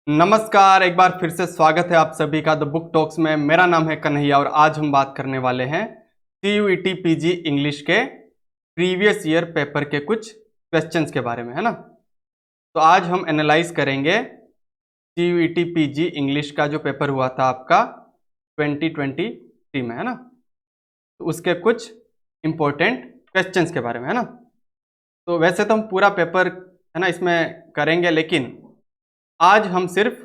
नमस्कार, एक बार फिर से स्वागत है आप सभी का द बुक टॉक्स में। मेरा नाम है कन्हैया और आज हम बात करने वाले हैं CUET PG इंग्लिश के प्रीवियस ईयर पेपर के कुछ क्वेश्चंस के बारे में, है ना। तो आज हम एनालाइज करेंगे CUET PG इंग्लिश का जो पेपर हुआ था आपका 2023 में, है ना। तो उसके कुछ इंपॉर्टेंट क्वेश्चंस के बारे में, है ना। तो वैसे तो हम पूरा पेपर, है ना, इसमें करेंगे, लेकिन आज हम सिर्फ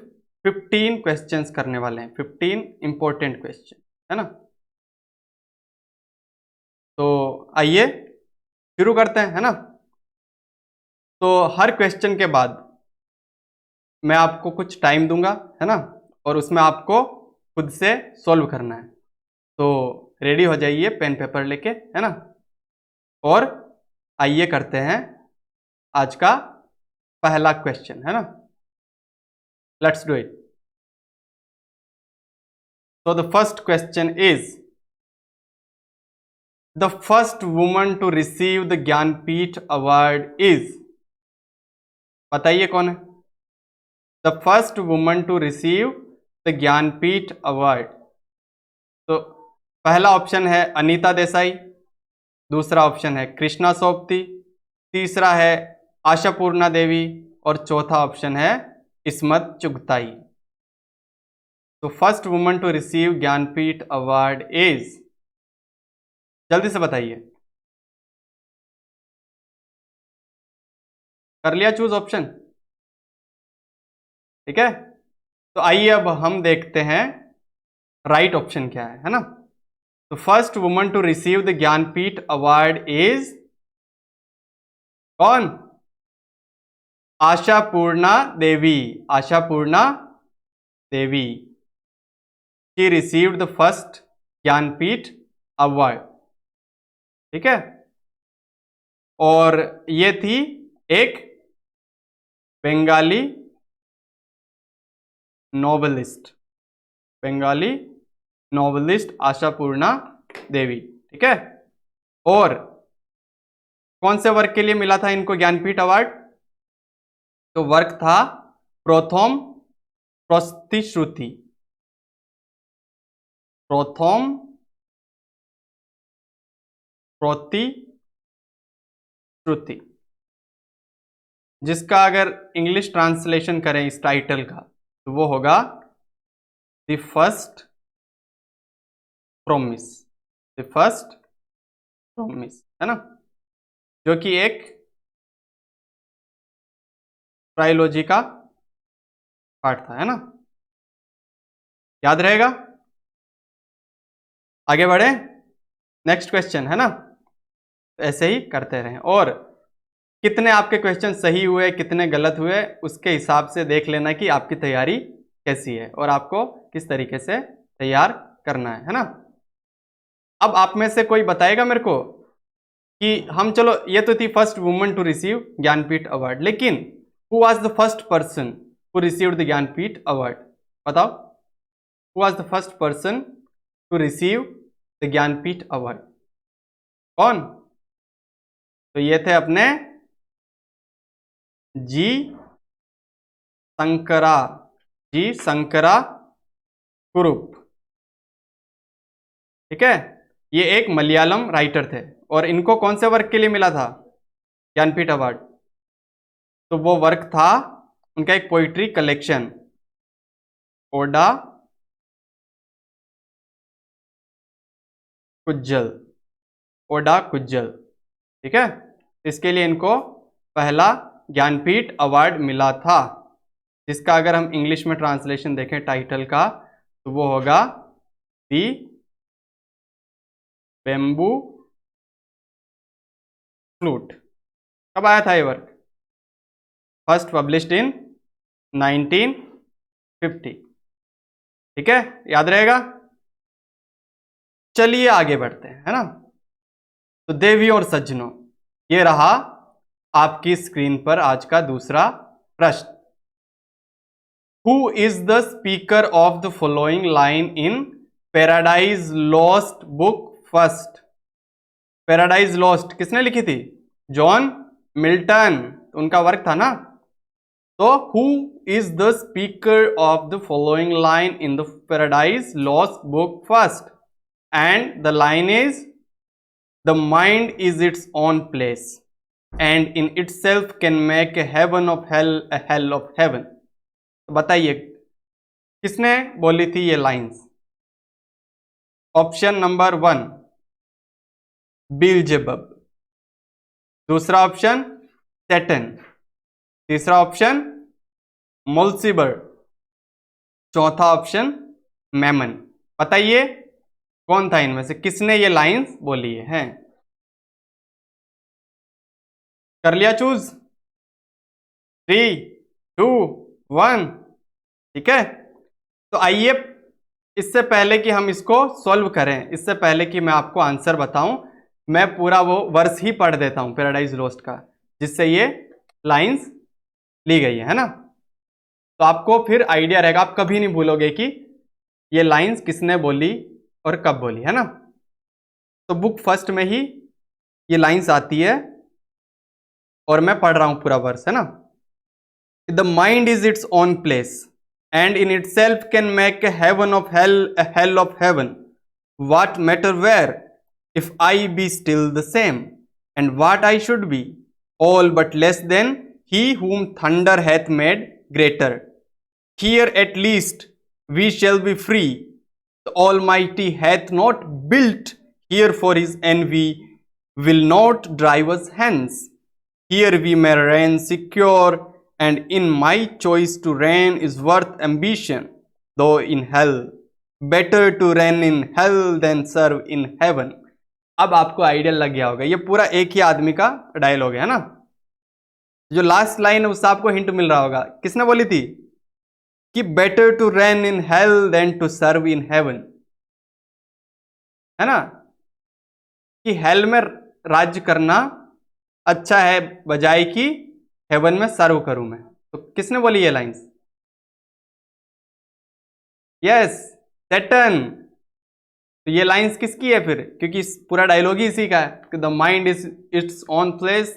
15 क्वेश्चंस करने वाले हैं, 15 इंपॉर्टेंट क्वेश्चन, है ना। तो आइए शुरू करते हैं, है ना। तो हर क्वेश्चन के बाद मैं आपको कुछ टाइम दूंगा, है ना, और उसमें आपको खुद से सॉल्व करना है। तो रेडी हो जाइए पेन पेपर लेके, है ना। और आइए करते हैं आज का पहला क्वेश्चन, है ना। Let's do it. So the first question is, the first woman to receive the Jnanpith award is, बताइए कौन है। The first woman to receive the Jnanpith award। तो पहला ऑप्शन है अनीता देसाई, दूसरा ऑप्शन है कृष्णा सोपती, तीसरा है आशापूर्णा देवी और चौथा ऑप्शन है इस्मत चुगताई। तो first woman to receive Jnanpith award is, जल्दी से बताइए। कर लिया चूज ऑप्शन, ठीक है। तो आइए अब हम देखते हैं राइट ऑप्शन क्या है ना। तो first woman to receive the Jnanpith award is कौन? Ashapurna Devi. Ashapurna Devi, she received the first Jnanpith award, ठीक है। और ये थी एक बंगाली नॉवेलिस्ट, बंगाली नॉवेलिस्ट आशापूर्णा देवी, ठीक है। और कौन से वर्क के लिए मिला था इनको ज्ञानपीठ अवार्ड? तो वर्क था प्रथम प्रतिश्रुति, प्रथम प्रतिश्रुति, जिसका अगर इंग्लिश ट्रांसलेशन करें इस टाइटल का तो वो होगा the first promise, the first promise, है ना, जो कि एक ट्रायोलॉजी का पार्ट था, है ना। याद रहेगा। आगे बढ़े, नेक्स्ट क्वेश्चन, है ना। ऐसे ही करते रहें और कितने आपके क्वेश्चन सही हुए कितने गलत हुए उसके हिसाब से देख लेना कि आपकी तैयारी कैसी है और आपको किस तरीके से तैयार करना है ना। अब आप में से कोई बताएगा मेरे को कि हम, चलो ये तो थी first woman to receive Jnanpith award, लेकिन who was the first person who received the Jnanpith award? बताओ, who was the first person to receive the Jnanpith award? कौन? तो ये थे अपने जी शंकरा, जी शंकरा कुरुप, ठीक है। ये एक मलयालम राइटर थे और इनको कौन से वर्क के लिए मिला था ज्ञानपीठ अवार्ड? तो वो वर्क था उनका एक पोइट्री कलेक्शन, ओडा कुज्जल, ओडा कुज्जल, ठीक है। इसके लिए इनको पहला ज्ञानपीठ अवार्ड मिला था, जिसका अगर हम इंग्लिश में ट्रांसलेशन देखें टाइटल का तो वो होगा दी बेम्बू फ्लूट। कब आया था ये वर्क? फर्स्ट पब्लिश्ड इन 1950, ठीक है, याद रहेगा। चलिए आगे बढ़ते हैं, है ना। तो देवी और सज्जनों, ये रहा आपकी स्क्रीन पर आज का दूसरा प्रश्न। Who is the speaker of the following line in paradise Lost book first? Paradise lost किसने लिखी थी? जॉन मिल्टन, उनका वर्क था ना। तो who is the speaker of the following line in the Paradise Lost book first? And the line is the mind is its own place and in itself can make a heaven of hell a hell of heaven. तो बताइए किसने बोली थी ये lines? Option number 1 बिलजेबब, दूसरा option Satan, तीसरा option मोल्सिबर, चौथा option Memon. बताइए कौन था इनमें से, किसने ये लाइंस बोली है? कर लिया चूज? 3, 2, 1। ठीक है, तो आइए इससे पहले कि हम इसको सॉल्व करें, इससे पहले कि मैं आपको आंसर बताऊं, मैं पूरा वो वर्स ही पढ़ देता हूं पैराडाइज लोस्ट का, जिससे ये लाइंस ली गई है ना। तो आपको फिर आइडिया रहेगा, आप कभी नहीं भूलोगे कि ये लाइंस किसने बोली और कब बोली है ना। तो बुक फर्स्ट में ही ये लाइंस आती है और मैं पढ़ रहा हूं पूरा वर्स है ना। The mind is its own place and in itself can make a heaven of hell a hell of heaven. What matter where, if I be still the same, and what I should be, all but less than he whom thunder hath made greater. Here at least we shall be free. The Almighty hath not built here for his envy, will not drive us hence. Here we may reign secure, and in my choice to reign is worth ambition, though in hell. Better to reign in hell than serve in heaven. अब आपको idea लग गया होगा, ये पूरा एक ही आदमी का डायलॉग है ना। जो लास्ट लाइन है उससे आपको हिंट मिल रहा होगा, किसने बोली थी कि better to reign in hell than to serve in heaven, है ना, कि हेल में राज्य करना अच्छा है बजाय कि हेवन में सर्व करूं मैं। तो किसने बोली ये लाइंस? Yes, Saturn. तो ये लाइंस किसकी है फिर? क्योंकि पूरा डायलॉग ही इसी का है कि the mind is its own place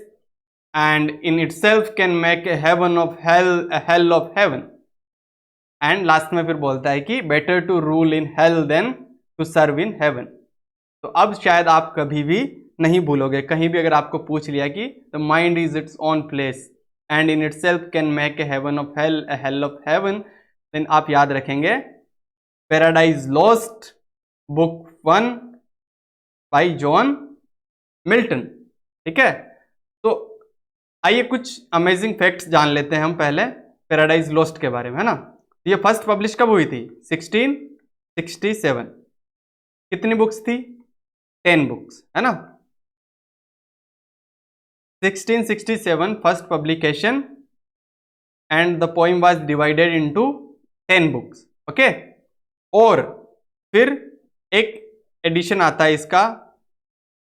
and in itself can make a heaven of hell a hell of heaven. And last में फिर बोलता है कि better to rule in hell than to serve in heaven. तो अब शायद आप कभी भी नहीं भूलोगे, कहीं भी अगर आपको पूछ लिया कि the mind is its own place and in itself can make a heaven of hell a hell of heaven, then आप याद रखेंगे Paradise Lost book 1 by John Milton. ठीक है, तो आइए कुछ अमेजिंग फैक्ट्स जान लेते हैं हम पहले पैराडाइज लॉस्ट के बारे में, है ना। ये फर्स्ट पब्लिश कब हुई थी? 1667। कितनी बुक्स थी? 10 बुक्स, है ना। 1667 first publication and the poem was divided into 10 books. Okay, और फिर एक एडिशन आता है इसका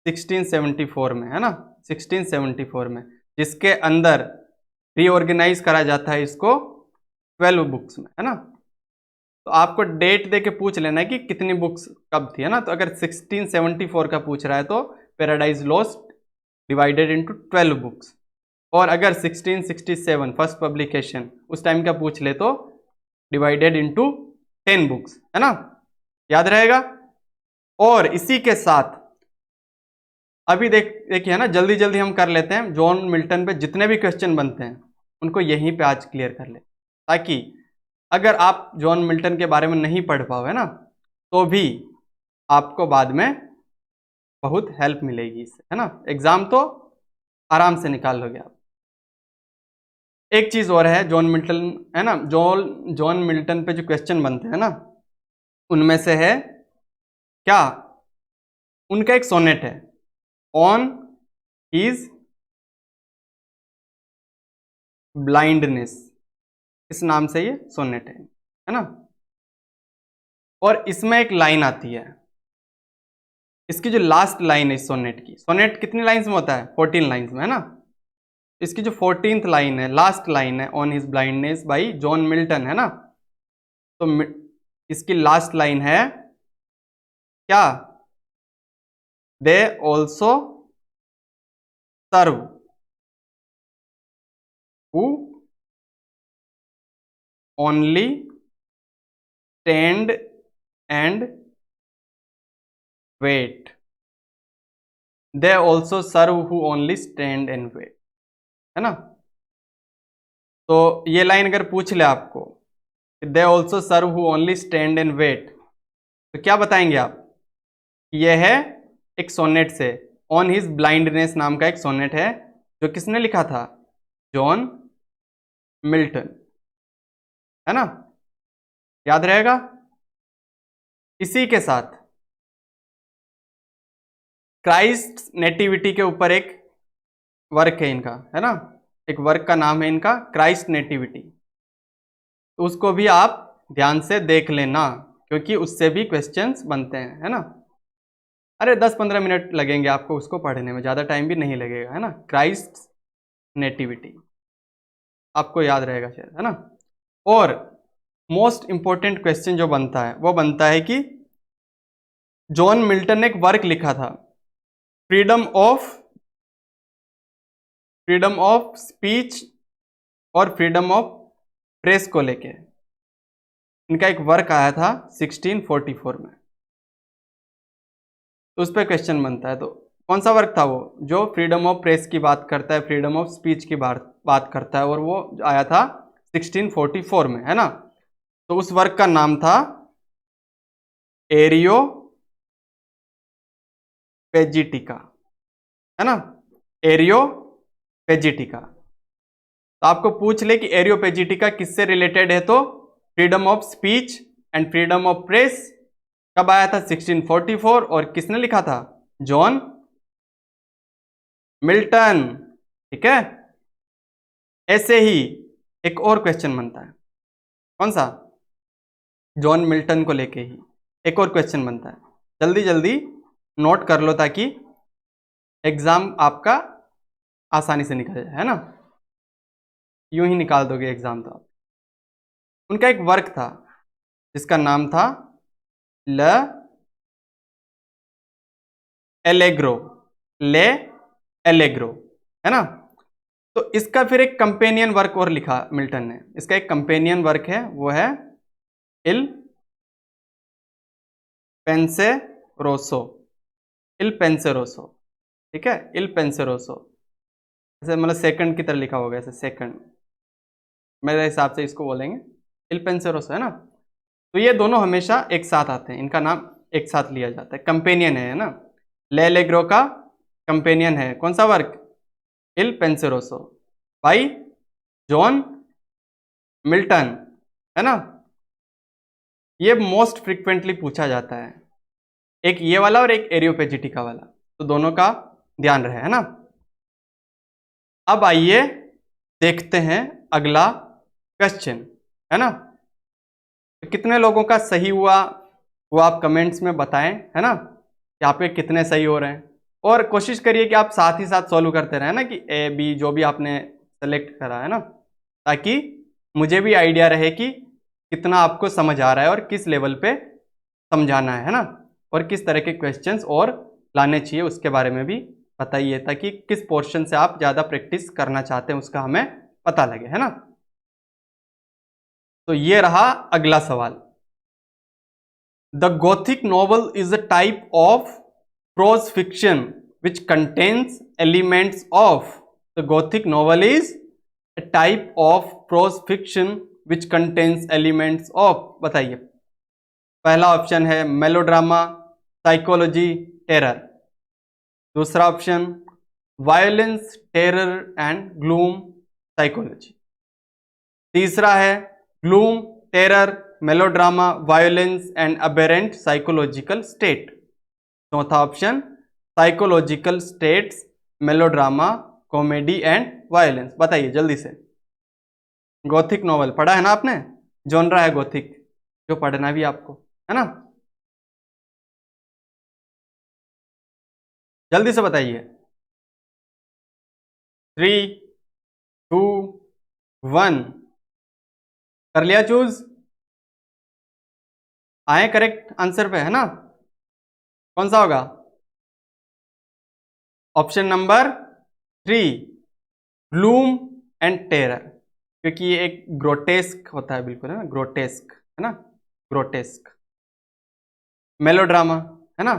1674 में, है ना, 1674 में, जिसके अंदर रीऑर्गेनाइज करा जाता है इसको 12 बुक्स में, है ना। तो आपको डेट दे के पूछ लेना है कि कितनी बुक्स कब थी, है ना। तो अगर 1674 का पूछ रहा है तो paradise lost divided into 12 books, और अगर 1667 फर्स्ट पब्लिकेशन उस टाइम का पूछ ले तो डिवाइडेड इनटू 10 बुक्स, है ना, याद रहेगा। और इसी के साथ अभी देखिए, है ना, जल्दी जल्दी हम कर लेते हैं, जॉन मिल्टन पे जितने भी क्वेश्चन बनते हैं उनको यहीं पे आज क्लियर कर ले, ताकि अगर आप जॉन मिल्टन के बारे में नहीं पढ़ पाओ, है ना, तो भी आपको बाद में बहुत हेल्प मिलेगी इससे, है ना। एग्जाम तो आराम से निकाल लोगे आप। एक चीज और है, जॉन मिल्टन, है ना, जॉन मिल्टन पे जो क्वेश्चन बनते हैं ना, उनमें से है क्या, उनका एक सोनेट है ऑन हिज ब्लाइंडनेस, इस नाम से ये सोनेट है ना। और इसमें एक लाइन आती है, इसकी जो लास्ट लाइन है इस सोनेट की, सोनेट कितनी लाइंस में होता है? 14 लाइंस में, है ना। इसकी जो 14th लाइन है, लास्ट लाइन है, on his blindness by John Milton, है ना। तो इसकी लास्ट लाइन है क्या? They also serve who only stand and wait, they also serve who only stand and wait, है ना। तो ये लाइन अगर पूछ ले आपको, they also serve who only stand and wait, तो क्या बताएंगे आप? यह है एक सोनेट से, ऑन हिज ब्लाइंडनेस नाम का एक सोनेट है, जो किसने लिखा था? जॉन मिल्टन, है ना, याद रहेगा। इसी के साथ क्राइस्ट नेटिविटी के ऊपर एक वर्क है इनका, है ना, एक वर्क का नाम है इनका क्राइस्ट नेटिविटी, तो उसको भी आप ध्यान से देख लेना, क्योंकि उससे भी क्वेश्चंस बनते हैं, है ना। अरे 10-15 मिनट लगेंगे आपको उसको पढ़ने में, ज़्यादा टाइम भी नहीं लगेगा, है ना। क्राइस्ट नेटिविटी आपको याद रहेगा शायद, है ना। और मोस्ट इंपॉर्टेंट क्वेश्चन जो बनता है वो बनता है कि जॉन मिल्टन ने एक वर्क लिखा था फ्रीडम ऑफ स्पीच और फ्रीडम ऑफ प्रेस को लेके। इनका एक वर्क आया था 1644 में, तो उस पर क्वेश्चन बनता है। तो कौन सा वर्क था वो? जो फ्रीडम ऑफ प्रेस की बात करता है, फ्रीडम ऑफ स्पीच की बात करता है, और वो आया था 1644 में, है ना। तो उस वर्क का नाम था एरियो पेजिटिका, है ना, एरियो पेजिटिका। तो आपको पूछ ले कि एरियो पेजिटिका किससे रिलेटेड है, तो freedom of speech and freedom of press कब आया था? 1644, और किसने लिखा था? जॉन मिल्टन, ठीक है। ऐसे ही एक और क्वेश्चन बनता है, कौन सा? जॉन मिल्टन को लेके ही एक और क्वेश्चन बनता है, जल्दी जल्दी नोट कर लो ताकि एग्जाम आपका आसानी से निकल जाए, है ना। यूं ही निकाल दोगे एग्जाम तो आप। उनका एक वर्क था जिसका नाम था ल एलेग्रो, ले एलेग्रो, है ना। तो इसका फिर एक कंपेनियन वर्क और लिखा मिल्टन ने, इसका एक कंपेनियन वर्क है, वो है इल पेंसेरोसो, इल पेंसेरोसो, ठीक है, इल पेंसेरोसो, ऐसे मतलब सेकंड की तरह लिखा होगा, ऐसे सेकंड, मेरे हिसाब से इसको बोलेंगे इल पेंसेरोसो, है ना। तो ये दोनों हमेशा एक साथ आते हैं, इनका नाम एक साथ लिया जाता है, कंपेनियन है ना। ले एलेग्रो का कंपेनियन है कौन सा work? Il Penseroso by John Milton, है ना। ये मोस्ट फ्रिक्वेंटली पूछा जाता है, एक ये वाला और एक एरियोपेजिटिका वाला, तो दोनों का ध्यान रहे, है ना। अब आइए देखते हैं अगला क्वेश्चन, है ना। तो कितने लोगों का सही हुआ वो आप कमेंट्स में बताएं, है ना, कि आपके कितने सही हो रहे हैं। और कोशिश करिए कि आप साथ ही साथ सॉल्व करते रहें ना, कि ए बी जो भी आपने सेलेक्ट करा है ना, ताकि मुझे भी आइडिया रहे कि कितना आपको समझ आ रहा है और किस लेवल पे समझाना है ना, और किस तरह के क्वेश्चंस और लाने चाहिए उसके बारे में भी बताइए, ताकि किस पोर्शन से आप ज़्यादा प्रैक्टिस करना चाहते हैं उसका हमें पता लगे, है ना। तो ये रहा अगला सवाल। The Gothic novel is a type of prose fiction which contains elements of, the gothic novel is a type of prose fiction which contains elements of, बताइए। पहला ऑप्शन है मेलोड्रामा, साइकोलॉजी, टेरर। दूसरा option violence, terror and gloom, psychology. तीसरा है gloom, terror, melodrama, violence and aberrant psychological state. चौथा option psychological states, melodrama, comedy and violence. बताइए जल्दी से। गॉथिक नॉवल पढ़ा है ना आपने, जॉनरा है गॉथिक, जो पढ़ना भी आपको, है ना। जल्दी से बताइए। 3, 2, 1, कर लिया चूज? आए करेक्ट आंसर पे, है ना। कौन सा होगा? Option number 3, gloom and terror. क्योंकि ये एक ग्रोटेस्क होता है, बिल्कुल है ना, ग्रोटेस्क है ना, ग्रोटेस्क। मेलोड्रामा है ना,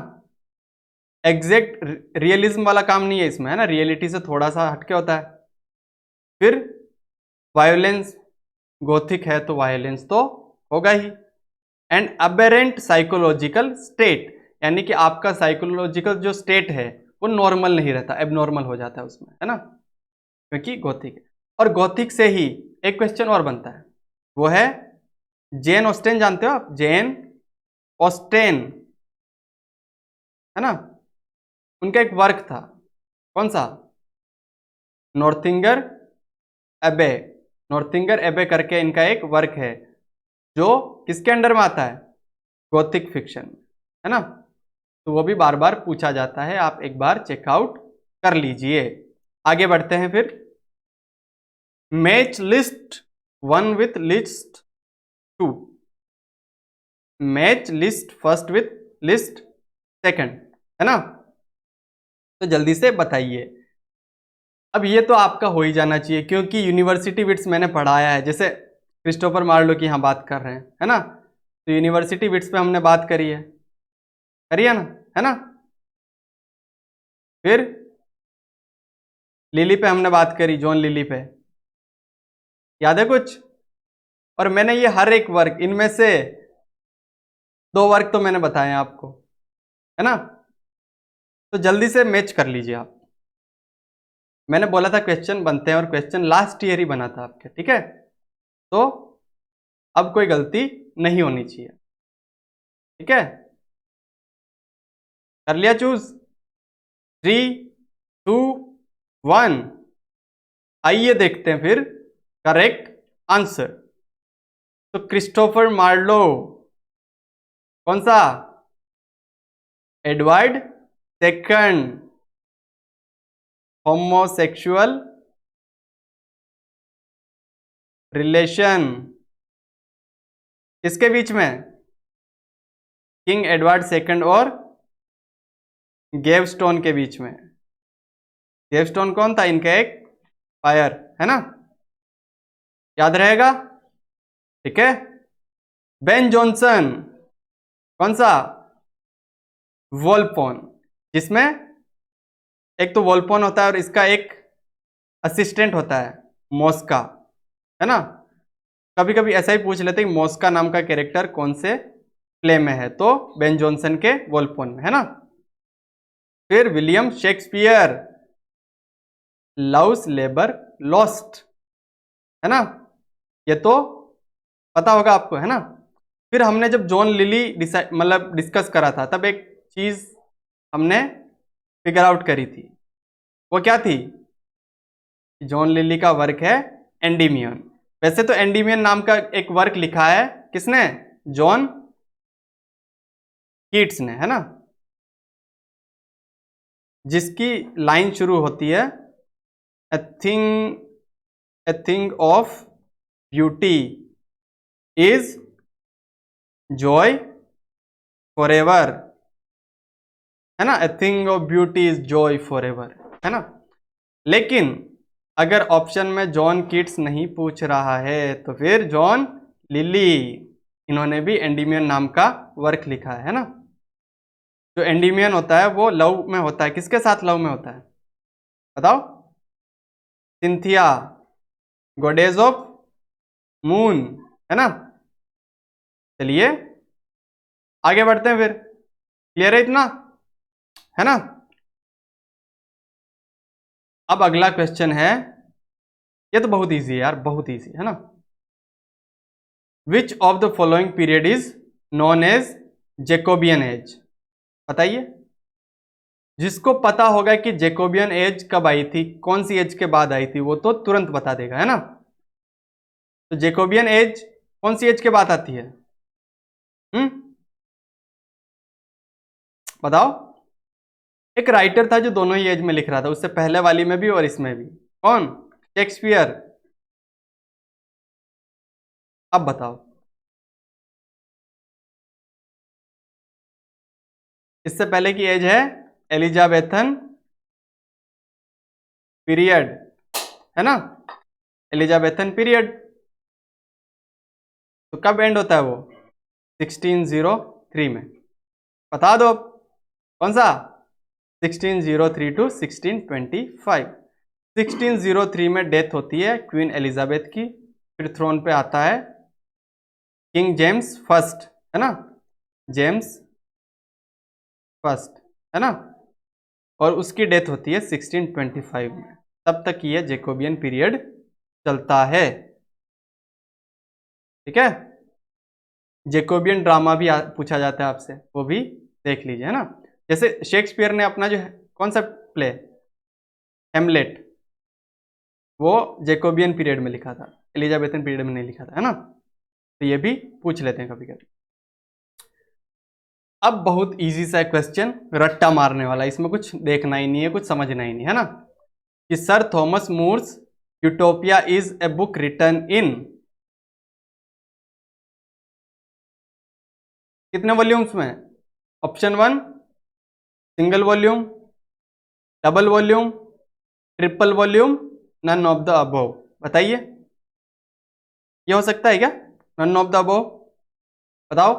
एग्जैक्ट रियलिज्म वाला काम नहीं है इसमें, है ना, रियलिटी से थोड़ा सा हटके होता है। फिर वायोलेंस, गोथिक है तो वायोलेंस तो होगा ही। एंड अबेरेंट साइकोलॉजिकल स्टेट, यानी कि आपका साइकोलॉजिकल जो स्टेट है वो नॉर्मल नहीं रहता, एबनॉर्मल हो जाता है उसमें, है ना, क्योंकि गॉथिक है। और गॉथिक से ही एक क्वेश्चन और बनता है, वो है जेन ऑस्टेन, जानते हो आप, जेन ऑस्टेन, है ना, उनका एक वर्क था, कौन सा, नॉर्थिंगर एबे, नॉर्थिंगर एबे करके इनका एक वर्क है, जो किसके अंडर में आता है, गॉथिक फिक्शन, है ना। तो वो भी बार बार पूछा जाता है, आप एक बार चेकआउट कर लीजिए। आगे बढ़ते हैं फिर, match list 1 with list 2, match list first with list second, है ना। तो जल्दी से बताइए। अब ये तो आपका हो ही जाना चाहिए, क्योंकि यूनिवर्सिटी बिट्स मैंने पढ़ाया है, जैसे क्रिस्टोफर मार्लो की यहाँ बात कर रहे हैं, है ना, तो यूनिवर्सिटी बिट्स पे हमने बात करी है ना, है ना। फिर लिली पे हमने बात करी, जॉन लिली पे, याद है कुछ। और मैंने ये हर एक वर्क, इनमें से 2 वर्क तो मैंने बताए आपको, है ना। तो जल्दी से मैच कर लीजिए आप। मैंने बोला था क्वेश्चन बनते हैं, और क्वेश्चन लास्ट ईयर ही बना था आपके, ठीक है। तो अब कोई गलती नहीं होनी चाहिए, ठीक है। कर लिया चूज, 3, 2, 1। आइए देखते हैं फिर करेक्ट आंसर। तो क्रिस्टोफर मार्लो, कौन सा, एडवर्ड सेकंड, होमोसेक्सुअल रिलेशन किसके बीच में, किंग एडवर्ड सेकंड और गेवस्टोन के बीच में। गेवस्टोन कौन था, इनका एक फायर, है ना, याद रहेगा, ठीक है। बेन जॉनसन, कौन सा, वोल्पोन, जिसमें एक तो वोल्पोन होता है और इसका एक असिस्टेंट होता है मॉस्का, है ना। कभी कभी ऐसा ही पूछ लेते हैं मॉस्का नाम का कैरेक्टर कौन से प्ले में है, तो बेन जॉनसन के वोल्पोन में, है ना। फिर William Shakespeare, loves labour lost, है ना, ये तो पता होगा आपको, है ना। फिर हमने जब जॉन लिली मतलब डिस्कस करा था, तब एक चीज हमने फिगर आउट करी थी, वो क्या थी, जॉन लिली का वर्क है एंडीमियन। वैसे तो एंडीमियन नाम का एक वर्क लिखा है किसने, जॉन कीट्स ने, है ना, जिसकी लाइन शुरू होती है a thing of beauty is Joy for ever, है ना, a thing of beauty is Joy for ever, है ना। लेकिन अगर ऑप्शन में जॉन कीट्स नहीं पूछ रहा है, तो फिर जॉन लिली, इन्होंने भी एंडीमियन नाम का वर्क लिखा है ना। जो एंडीमियन होता है वो लव में होता है, किसके साथ लव में होता है, बताओ, सिंथिया, गॉडेस ऑफ मून, है ना। चलिए आगे बढ़ते हैं फिर, क्लियर है इतना, है ना। अब अगला क्वेश्चन है, ये तो बहुत इजी है यार, बहुत इजी है ना। Which of the following period is known as Jacobean age, बताइए। जिसको पता होगा कि जेकोबियन एज कब आई थी, कौन सी एज के बाद आई थी, वो तो तुरंत बता देगा, है ना। तो जेकोबियन एज कौन सी एज के बाद आती है, बताओ। एक राइटर था जो दोनों ही एज में लिख रहा था, उससे पहले वाली में भी और इसमें भी, कौन, शेक्सपियर। अब बताओ, इससे पहले की एज है एलिजाबेथन पीरियड, है ना। Elizabethan period. तो कब एंड होता है वो? 1603 में। बता दो कौन सा? 1603 टू 1625। 1603 में डेथ होती है क्वीन एलिजाबेथ की। फिर थ्रोन पे आता है किंग जेम्स फर्स्ट, है ना, जेम्स फर्स्ट, है ना, और उसकी डेथ होती है 1625 में। तब तक ये जैकोबियन पीरियड चलता है। ठीक है। जैकोबियन ड्रामा भी पूछा जाता है आपसे, वो भी देख लीजिए, है ना। जैसे शेक्सपियर ने अपना जो कौन सा प्ले, हेमलेट, वो जैकोबियन पीरियड में लिखा था, एलिजाबेथन पीरियड में नहीं लिखा था, है ना। तो ये भी पूछ लेते हैं कभी कभी। अब बहुत इजी सा क्वेश्चन, रट्टा मारने वाला, इसमें कुछ देखना ही नहीं है, कुछ समझना ही नहीं, है ना। कि sir Thomas More's Utopia is a book written in कितने वॉल्यूम्स में? Option 1 single volume, double volume, triple volume, none of the above. बताइए, ये हो सकता है क्या नन ऑफ द अबव? बताओ।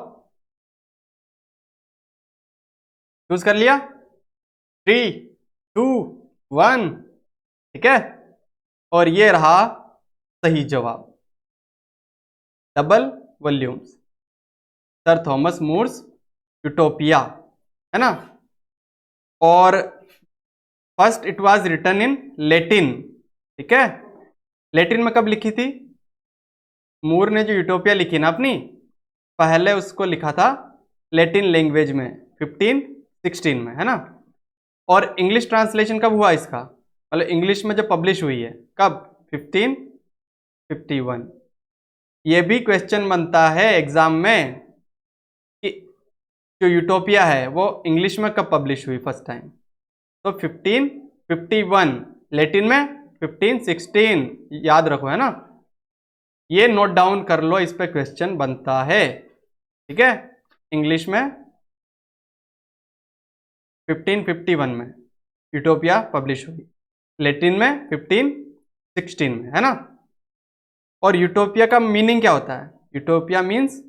चूज कर लिया? 3 2 1। ठीक है, और ये रहा सही जवाब, double volumes, sir Thomas More's Utopia, है ना। और first it was written in Latin. ठीक है, लेटिन में कब लिखी थी? मूर ने जो यूटोपिया लिखी ना अपनी, पहले उसको लिखा था लेटिन लैंग्वेज में 1516 में, है ना। और इंग्लिश ट्रांसलेशन कब हुआ इसका, मतलब इंग्लिश में जब पब्लिश हुई है, कब? 1551। ये भी क्वेश्चन बनता है एग्जाम में कि जो यूटोपिया है वो इंग्लिश में कब पब्लिश हुई फर्स्ट टाइम। तो 1551, लेटिन में 1516, याद रखो, है ना। ये नोट डाउन कर लो, इस पे क्वेश्चन बनता है। ठीक है, इंग्लिश में 1551 में यूटोपिया पब्लिश हुई, लेटिन में 1516 में, है ना। और यूटोपिया का मीनिंग क्या होता है? Utopia means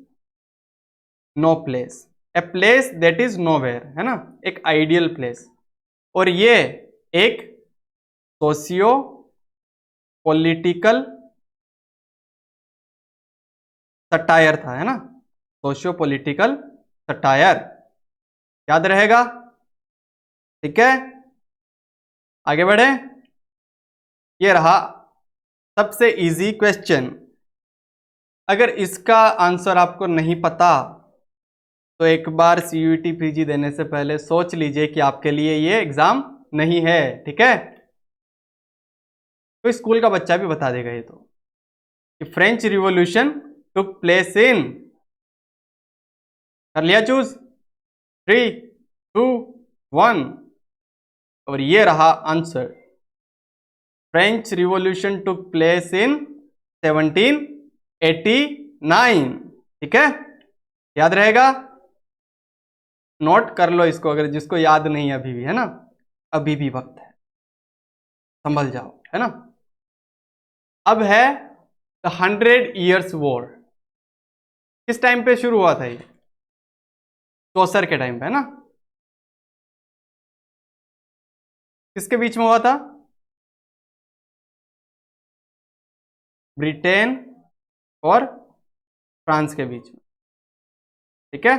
no place, a place that is nowhere, है ना, एक आइडियल प्लेस। और ये एक सोशियो पॉलिटिकल सटायर था, है ना, सोशियो पॉलिटिकल सटायर, याद रहेगा। ठीक है, आगे बढ़े। ये रहा सबसे इजी क्वेश्चन। अगर इसका आंसर आपको नहीं पता तो एक बार CUET PG देने से पहले सोच लीजिए कि आपके लिए ये एग्जाम नहीं है। ठीक है, तो स्कूल का बच्चा भी बता देगा ये तो, कि French revolution took place in, कर लिया चूज? 3 2 1, और ये रहा answer, French revolution took place in 1789। ठीक है, याद रहेगा, नोट कर लो इसको, अगर जिसको याद नहीं है अभी भी, है ना, अभी भी वक्त है, संभल जाओ, है ना। अब है द 100 Years वॉर। किस टाइम पे शुरू हुआ था ये? चौसर के टाइम पे, है ना। किसके बीच में हुआ था? ब्रिटेन और फ्रांस के बीच में। ठीक है,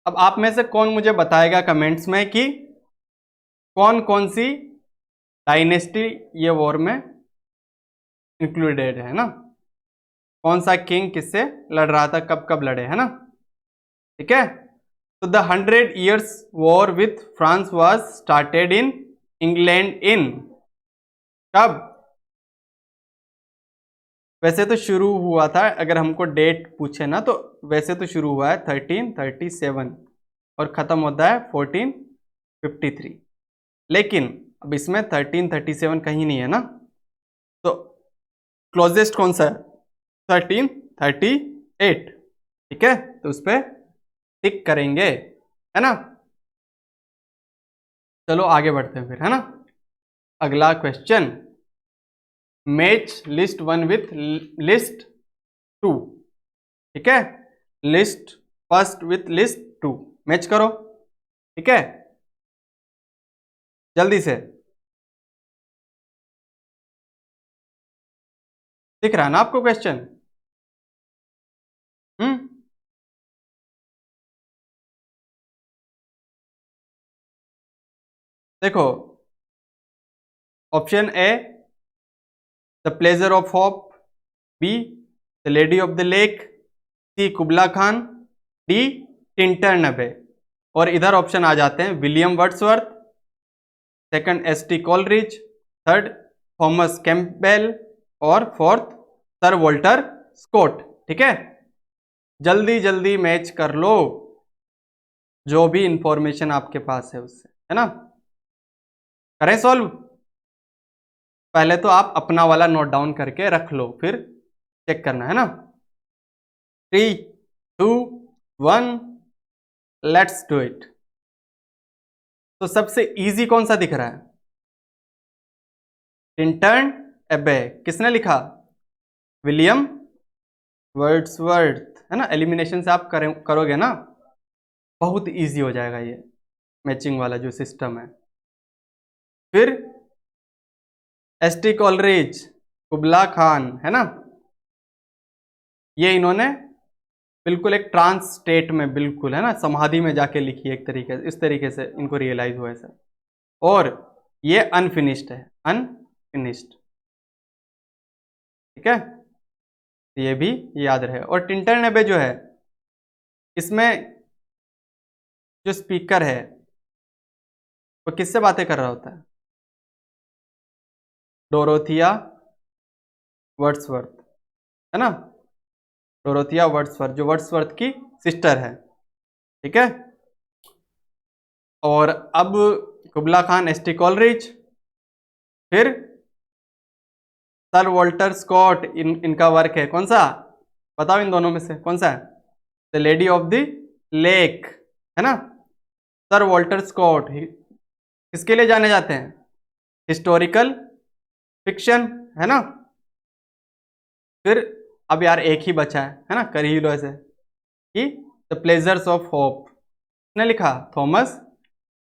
अब आप में से कौन मुझे बताएगा कमेंट्स में कि कौन कौन सी डायनेस्टी ये वॉर में इंक्लूडेड है ना, कौन सा किंग किससे लड़ रहा था, कब कब लड़े, है ना। ठीक है, तो the 100 Years war with France was started in England in, कब? वैसे तो शुरू हुआ था, अगर हमको डेट पूछे ना, तो वैसे तो शुरू हुआ है 1337 और खत्म होता है 1453, लेकिन अब इसमें 1337 कहीं नहीं है ना, तो क्लोजेस्ट कौन सा है? 1338। ठीक है, तो उस पर टिक करेंगे, है ना। चलो आगे बढ़ते हैं फिर, है ना। अगला question, match list 1 with list 2। ठीक है, list first with list 2 match करो। ठीक है, जल्दी से। दिख रहा है ना आपको क्वेश्चन? देखो, option A the pleasure of hope, B the lady of the lake, C Kubla Khan, D Tintern Abbey. और इधर ऑप्शन आ जाते हैं William Wordsworth, second S T. Coleridge, third Thomas Campbell और फोर्थ सर वॉल्टर स्कॉट। ठीक है, जल्दी जल्दी मैच कर लो जो भी इंफॉर्मेशन आपके पास है उससे, है ना। करें सॉल्व? पहले तो आप अपना वाला नोट डाउन करके रख लो, फिर चेक करना है ना। 3, 2, 1, लेट्स डू इट। तो सबसे इजी कौन सा दिख रहा है? टिंटन एबे। किसने लिखा? विलियम वर्ड्सवर्थ, है ना। एलिमिनेशन से आप करोगे ना, बहुत इजी हो जाएगा ये मैचिंग वाला जो सिस्टम है। फिर एस.टी. कॉलरिज, कुबला खान, है ना, ये इन्होंने बिल्कुल एक ट्रांस स्टेट में, बिल्कुल, है ना, समाधि में जाके लिखी है एक तरीके से, इस तरीके से इनको रियलाइज हुआ है सर। और ये अनफिनिश्ड है, अनफिनिश्ड। ठीक है, ये भी याद रहे। और टिंटरनेबे जो है, इसमें जो स्पीकर है वो किससे बातें कर रहा होता है? डोरोथिया वर्ड्सवर्थ, है ना, डोरोथिया वर्ड्सवर्थ, जो वर्ड्सवर्थ की सिस्टर है। ठीक है, और अब कुबला खान, एस.टी. कॉलरिज, फिर सर वॉल्टर स्कॉट, इनका वर्क है कौन सा? बताओ इन दोनों में से कौन सा है? The lady of the lake, है ना। सर वॉल्टर स्कॉट किसके लिए जाने जाते हैं? हिस्टोरिकल फिक्शन, है ना। फिर अब यार एक ही बचा है ना, कर ही लो ऐसे कि द प्लेजर्स ऑफ होप, ने लिखा थॉमस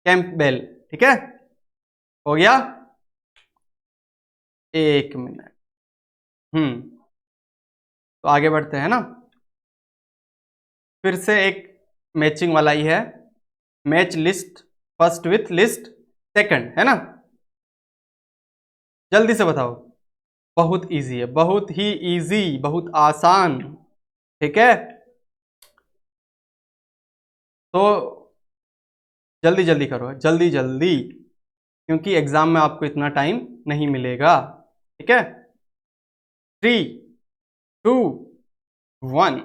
कैंपबेल। ठीक है, हो गया। एक मिनट, तो आगे बढ़ते हैं ना। फिर से एक मैचिंग वाला ही है, match list first with list second, है ना। जल्दी से बताओ, बहुत इजी है, बहुत ही इजी, बहुत आसान। ठीक है, तो जल्दी जल्दी करो, जल्दी जल्दी, क्योंकि एग्जाम में आपको इतना टाइम नहीं मिलेगा। ठीक है, 3, 2, 1,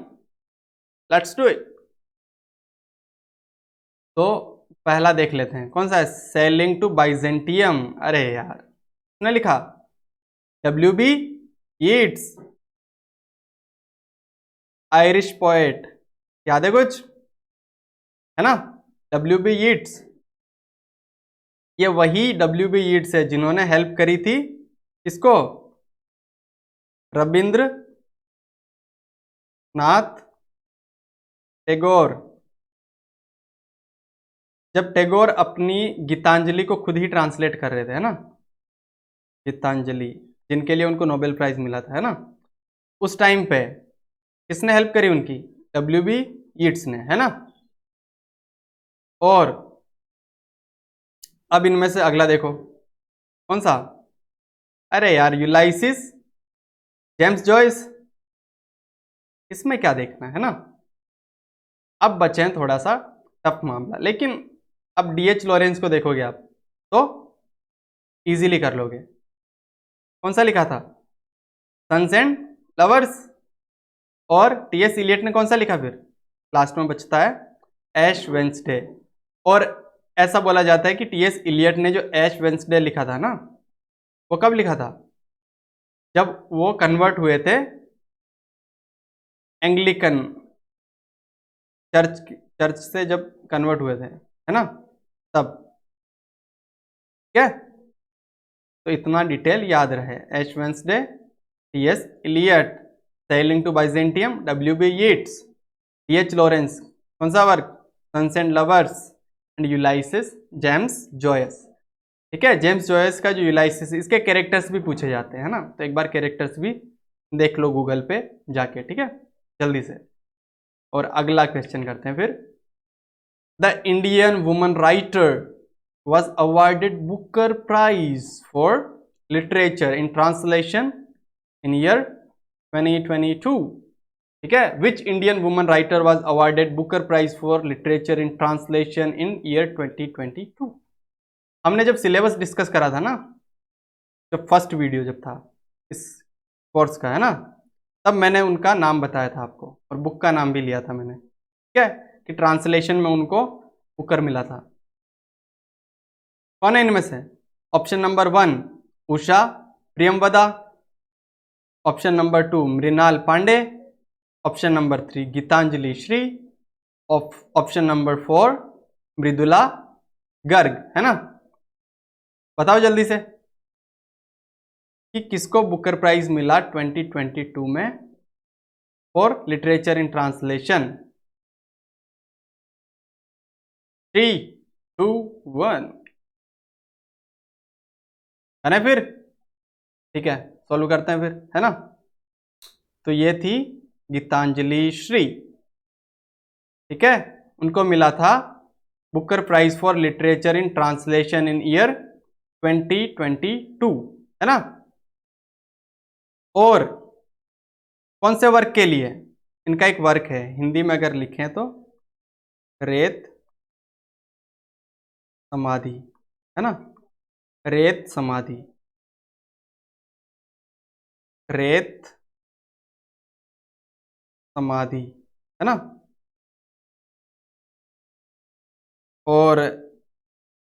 लेट्स डू इट। तो पहला देख लेते हैं कौन सा है, सेलिंग टू बाइजेंटियम। अरे यार, उसने लिखा W.B. यीट्स, आयरिश पोएट, याद है कुछ, है ना। W.B. यीट्स, ये वही W.B. यीट्स है जिन्होंने हेल्प करी थी किसको? रविंद्र नाथ टैगोर। जब टैगोर अपनी गीतांजलि को खुद ही ट्रांसलेट कर रहे थे, है ना, गीतांजलि, जिनके लिए उनको नोबेल प्राइज मिला था, है ना, उस टाइम पे किसने हेल्प करी उनकी? W.B. यीट्स ने, है ना। और अब इनमें से अगला देखो कौन सा? अरे यार, यूलाइसिस, जेम्स जॉयस। इसमें क्या देखना है ना। अब बचे हैं थोड़ा सा टफ मामला, लेकिन अब D.H. लॉरेंस को देखोगे आप तो इजीली कर लोगे। कौन सा लिखा था? Sons and Lovers. और T.S. इलियट ने कौन सा लिखा? फिर लास्ट में बचता है ऐश वेंसडे। और ऐसा बोला जाता है कि T.S. इलियट ने जो ऐश वेंसडे लिखा था ना, वो कब लिखा था? जब वो कन्वर्ट हुए थे एंग्लिकन चर्च, चर्च से जब कन्वर्ट हुए थे, है ना, तब। ठीक है, तो इतना डिटेल याद रहे। Ash Wednesday, T S Eliot, sailing to Byzantium, W B Yeats, T H Lawrence, कौन सा work, sons and lovers, and Ulysses James Joyce. ठीक है, जेम्स जॉयस का जो यूलाइसिस, इसके कैरेक्टर्स भी पूछे जाते हैं ना, तो एक बार कैरेक्टर्स भी देख लो गूगल पे जाके, ठीक है, जल्दी से। और अगला क्वेश्चन करते हैं फिर। The Indian woman writer was awarded Booker Prize for Literature in Translation in year 2022. ठीक है, which Indian woman writer was awarded Booker Prize for Literature in Translation in year 2022? हमने जब सिलेबस डिस्कस करा था ना, जब फर्स्ट वीडियो जब था इस कोर्स का, है ना, तब मैंने उनका नाम बताया था आपको और बुक का नाम भी लिया था मैंने, ठीक है, कि ट्रांसलेशन में उनको बुकर मिला था। कौन है इनमें से? Option number 1 Usha Priyamvada, option number 2 Mrinal Pande, option number 3 Gitanjali Shree, option number 4 Mridula Garg, है ना। बताओ जल्दी से कि किसको बुकर प्राइज मिला 2022 में फॉर लिटरेचर इन ट्रांसलेशन। 3, 2, 1, है ना। फिर ठीक है, सॉल्व करते हैं फिर, है ना। तो ये थी गीतांजलि श्री, ठीक है, उनको मिला था Booker Prize for literature in translation in year 2022, है ना। और कौन से वर्क के लिए? इनका एक वर्क है, हिंदी में अगर लिखें तो रेत समाधि, है ना, रेत समाधि, रेत समाधि, है ना। और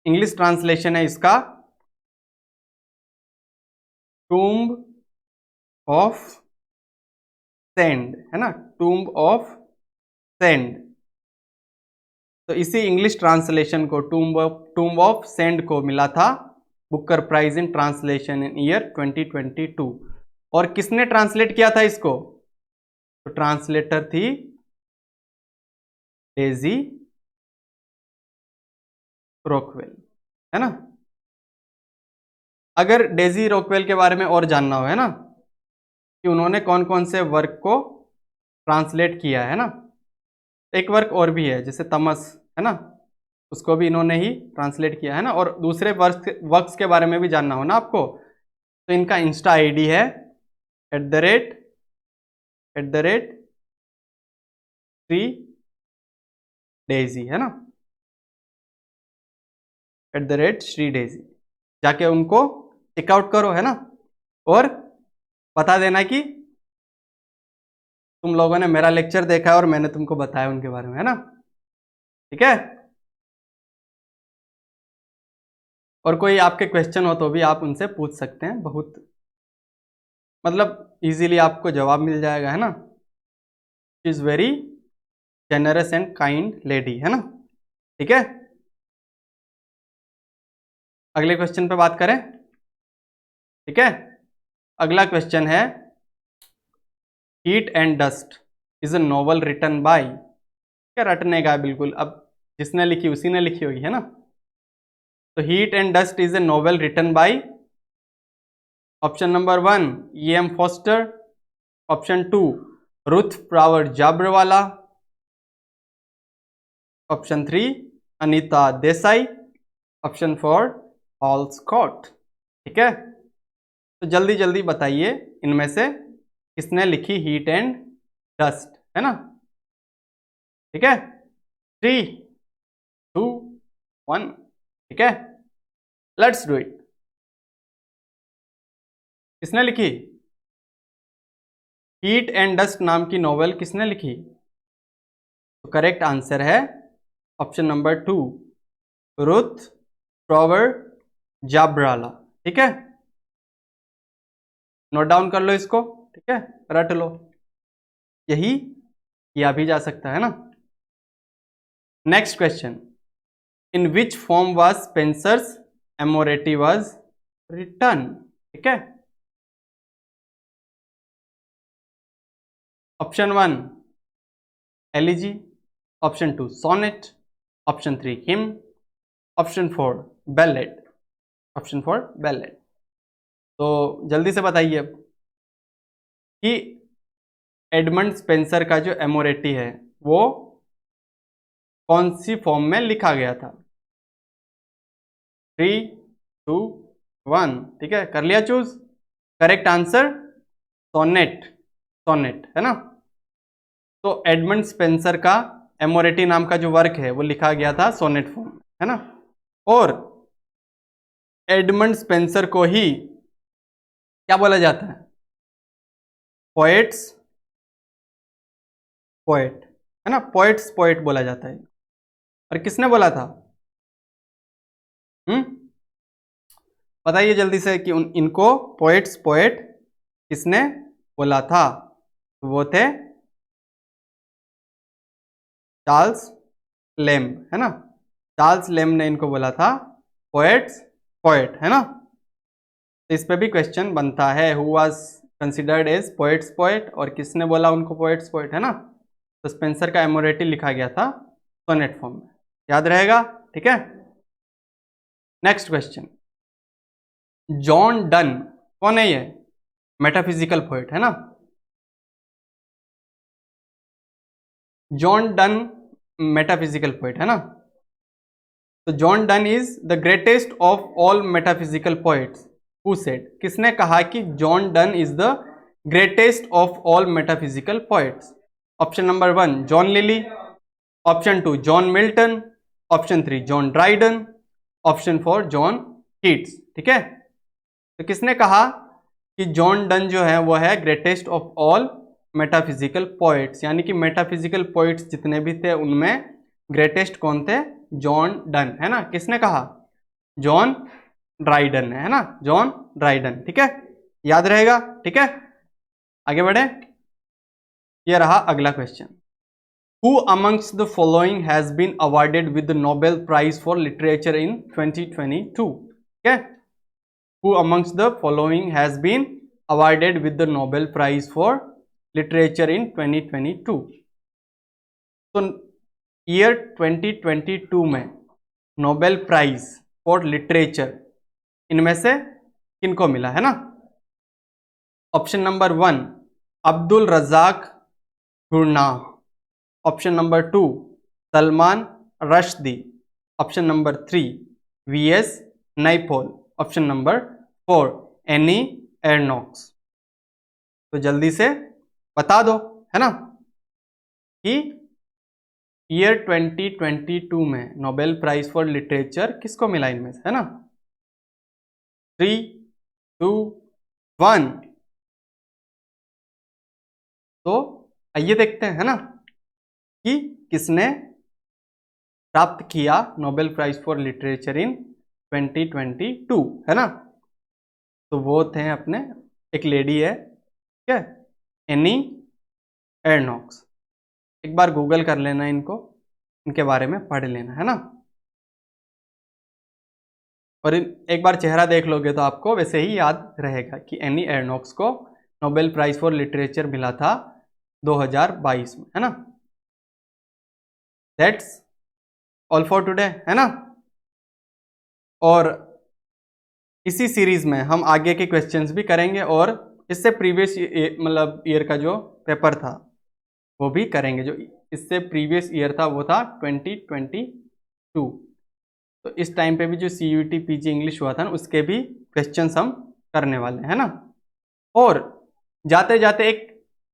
इंग्लिश ट्रांसलेशन है इसका टूम्ब ऑफ सेंड, है ना, टूम्ब ऑफ सेंड। तो इसी इंग्लिश ट्रांसलेशन को टूम्ब ऑफ सेंड को मिला था Booker Prize in translation in year 2022। और किसने ट्रांसलेट किया था इसको? तो ट्रांसलेटर थी डेजी रॉकवेल, है ना। अगर डेजी रॉकवेल के बारे में और जानना हो, है ना, कि उन्होंने कौन कौन से वर्क को ट्रांसलेट किया है ना, एक वर्क और भी है जैसे तमस, है ना, उसको भी इन्होंने ही ट्रांसलेट किया है ना। और दूसरे वर्क्स के बारे में भी जानना हो ना आपको, तो इनका इंस्टा आईडी है @ श्री डेजी, है ना, @ श्री डेजी। जाके उनको चेकआउट करो, है ना, और बता देना कि तुम लोगों ने मेरा लेक्चर देखा है और मैंने तुमको बताया उनके बारे में, है ना, ठीक है। और कोई आपके क्वेश्चन हो तो भी आप उनसे पूछ सकते हैं, बहुत मतलब इजीली आपको जवाब मिल जाएगा, है ना। She is very generous and kind lady, है ना, ठीक है। अगले क्वेश्चन पे बात करें, ठीक है। अगला क्वेश्चन है heat and dust is a novel written by, क्या रटने का है बिल्कुल, अब जिसने लिखी उसी ने लिखी होगी, है ना। तो heat and dust is a novel written by option number 1 E.M. Forster, option 2 Ruth Prawer Jhabvala, option 3 Anita Desai, option 4 Paul Scott. ठीक है, तो जल्दी जल्दी बताइए इनमें से किसने लिखी हीट एंड डस्ट, है ना। ठीक है, 3, 2, 1, ठीक है, लेट्स डू इट। किसने लिखी हीट एंड डस्ट नाम की नॉवेल, किसने लिखी? तो करेक्ट आंसर है ऑप्शन नंबर 2 रुथ प्रावर जाब्राला। ठीक है, नोट डाउन कर लो इसको, ठीक है, रट लो, यही किया भी जा सकता है ना। Next question, in which form was Spenser's Amoretti was written, ठीक है। Option 1 elegy, option 2 sonnet, option 3 hymn, option 4 ballad, option 4 ballad. तो जल्दी से बताइए अब कि एडमंड स्पेंसर का जो एमोरेटी है वो कौन सी फॉर्म में लिखा गया था। 3 2 1, ठीक है, कर लिया choose. Correct answer sonnet, sonnet है ना। तो एडमंड स्पेंसर का एमोरेटी नाम का जो वर्क है वो लिखा गया था सोनेट फॉर्म में, है ना। और एडमंड स्पेंसर को ही क्या बोला जाता है, पोएट्स पोएट, है ना, पोएट्स पोएट बोला जाता है। और किसने बोला था, बताइए जल्दी से कि इनको पोएट्स पोएट किसने बोला था। वो थे चार्ल्स लेम्ब, है ना। चार्ल्स लेम्ब ने इनको बोला था पोएट्स पोएट, है ना। तो इस पे भी क्वेश्चन बनता है, who was considered as poet's poet, और किसने बोला उनको पोएट्स पोएट, है ना। तो स्पेंसर का एमोरेटी लिखा गया था सोनेट फॉर्म में, याद रहेगा, ठीक है। नेक्स्ट क्वेश्चन, जॉन डन कौन है ये, मेटाफिजिकल पोएट, है ना। जॉन डन मेटाफिजिकल पोएट, है ना। तो John Donne is the greatest of all metaphysical poets, who said, किसने कहा कि John Donne is the greatest of all metaphysical poets. Option number 1 John lily, option 2 John Milton, option 3 John Dryden, option 4 John Keats, ठीक है। तो किसने कहा कि John Donne जो है वो है greatest of all metaphysical poets, यानी कि मेटाफिजिकल पोएट्स जितने भी थे उनमें ग्रेटेस्ट कौन थे, जॉन डन, है ना। किसने कहा, जॉन ड्राइडन, है ना, जॉन ड्राइडन, ठीक है, याद रहेगा, ठीक है। आगे बढ़े, ये रहा अगला question, who amongst the following has been awarded with the Nobel Prize for literature in 2022, ठीक है। Who amongst the following has been awarded with the Nobel Prize for Literature in 2022? तो ईयर 2022 में नोबेल प्राइज फॉर लिटरेचर इनमें से किनको मिला, है ना। Option number 1 Abdulrazak Gurnah, option number 2 Salman Rushdie, option number 3 V S Naipaul, option number 4 एनी एर्नॉक्स। तो जल्दी से बता दो, है ना, कि ईयर 2022 में नोबेल प्राइज फॉर लिटरेचर किसको मिला इनमें से, है ना। 3 2 1, तो आइए देखते हैं, है ना, कि किसने प्राप्त किया Nobel Prize for literature in 2022, है ना। तो वो थे अपने, एक लेडी है, ठीक है, एनी एर्नॉक्स। एक बार गूगल कर लेना इनको, इनके बारे में पढ़ लेना, है ना। और एक बार चेहरा देख लोगे तो आपको वैसे ही याद रहेगा कि एनी एर्नॉक्स को नोबेल प्राइज फॉर लिटरेचर मिला था 2022 में, है ना। दैट्स ऑल फॉर टुडे, है ना। और इसी सीरीज में हम आगे के क्वेश्चंस भी करेंगे, और इससे प्रीवियस मतलब ईयर का जो पेपर था वो भी करेंगे। जो इससे प्रीवियस ईयर था वो था 2022, तो इस टाइम पे भी जो CUET PG इंग्लिश हुआ था ना उसके भी क्वेश्चंस हम करने वाले हैं, है ना। और जाते जाते एक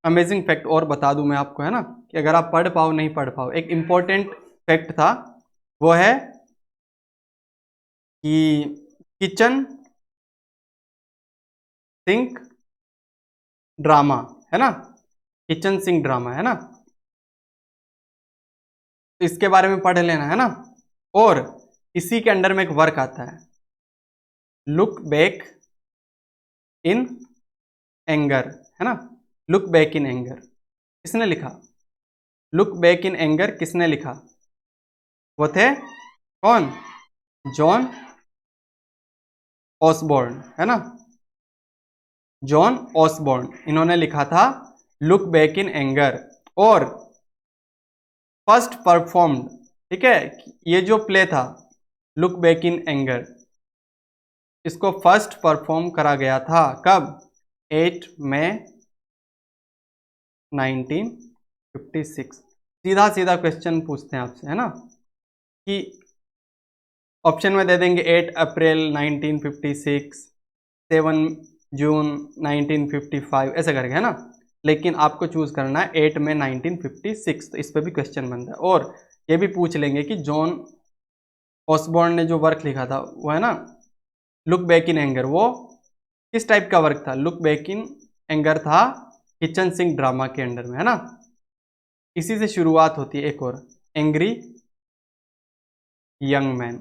अमेजिंग फैक्ट और बता दूं मैं आपको, है ना, कि अगर आप पढ़ पाओ नहीं पढ़ पाओ, एक इंपॉर्टेंट फैक्ट था, वो है कि किचन सिंक ड्रामा, है ना, किचन सिंक ड्रामा, है ना, तो इसके बारे में पढ़ लेना, है ना। और इसी के अंडर में एक वर्क आता है, लुक बैक इन एंगर, है ना, लुक बैक इन एंगर किसने लिखा, लुक बैक इन एंगर किसने लिखा, वो थे कौन, जॉन ऑसबॉर्न, है ना, जॉन ऑसबॉर्न, इन्होंने लिखा था लुक बैक इन एंगर। और फर्स्ट परफॉर्म्ड, ठीक है, ये जो प्ले था लुक बैक इन एंगर, इसको फर्स्ट परफॉर्म करा गया था कब? 8 मई 1956। सीधा सीधा क्वेश्चन पूछते हैं आपसे, है ना, कि ऑप्शन में दे देंगे 8 अप्रैल 1956, 7 जून 1955, ऐसे करके, है ना, लेकिन आपको चूज करना है 8 मई 1956, तो इस पे भी क्वेश्चन बनता है। और ये भी पूछ लेंगे कि जॉन ऑसबॉर्न ने जो वर्क लिखा था वो, है ना, लुक बैक इन एंगर, वो किस टाइप का वर्क था? लुक बैक इन एंगर था किचन सिंक ड्रामा के अंडर में, है ना। इसी से शुरुआत होती है एक और, एंग्री यंग मैन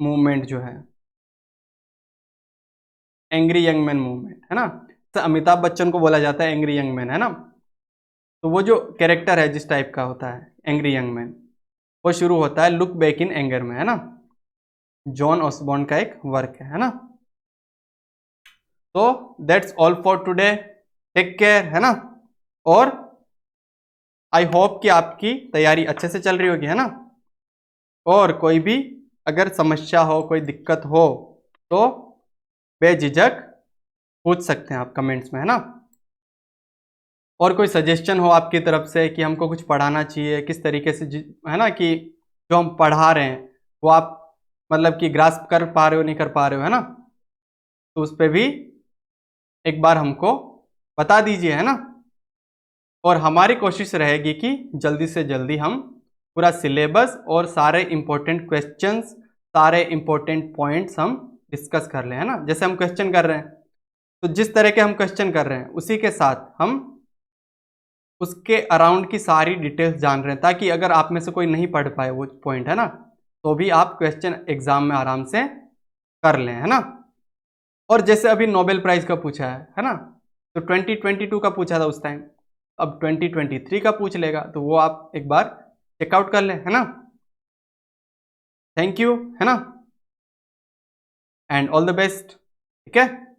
मूवमेंट जो है, एंग्री यंग मैन मूवमेंट, है ना। तो अमिताभ बच्चन को बोला जाता है एंग्री यंग मैन, है ना। तो वो जो कैरेक्टर है जिस टाइप का होता है एंग्री यंग मैन, वो शुरू होता है लुक बैक इन एंगर में, है ना, जॉन ऑसबॉर्न का एक वर्क है ना। तो that's all for today, take care, है ना। और आई होप कि आपकी तैयारी अच्छे से चल रही होगी, है ना। और कोई भी अगर समस्या हो, कोई दिक्कत हो, तो बेझिझक पूछ सकते हैं आप कमेंट्स में, है ना। और कोई सजेशन हो आपकी तरफ से कि हमको कुछ पढ़ाना चाहिए किस तरीके से, है ना, कि जो हम पढ़ा रहे हैं वो आप मतलब कि ग्रास्प कर पा रहे हो नहीं कर पा रहे हो, है ना, तो उस पर भी एक बार हमको बता दीजिए, है ना। और हमारी कोशिश रहेगी कि जल्दी से जल्दी हम पूरा सिलेबस और सारे इंपॉर्टेंट क्वेश्चंस, सारे इंपॉर्टेंट पॉइंट्स हम डिस्कस कर लें, है ना। जैसे हम क्वेश्चन कर रहे हैं, तो जिस तरह के हम क्वेश्चन कर रहे हैं उसी के साथ हम उसके अराउंड की सारी डिटेल्स जान रहे हैं, ताकि अगर आप में से कोई नहीं पढ़ पाए वो पॉइंट, है ना, तो भी आप क्वेश्चन एग्जाम में आराम से कर लें, है ना। और जैसे अभी नोबेल प्राइज का पूछा है ना, तो 2022 का पूछा था उस टाइम, अब 2023 का पूछ लेगा, तो वो आप एक बार चेकआउट कर लें, है ना। थैंक यू, है ना, एंड ऑल द बेस्ट, ठीक है।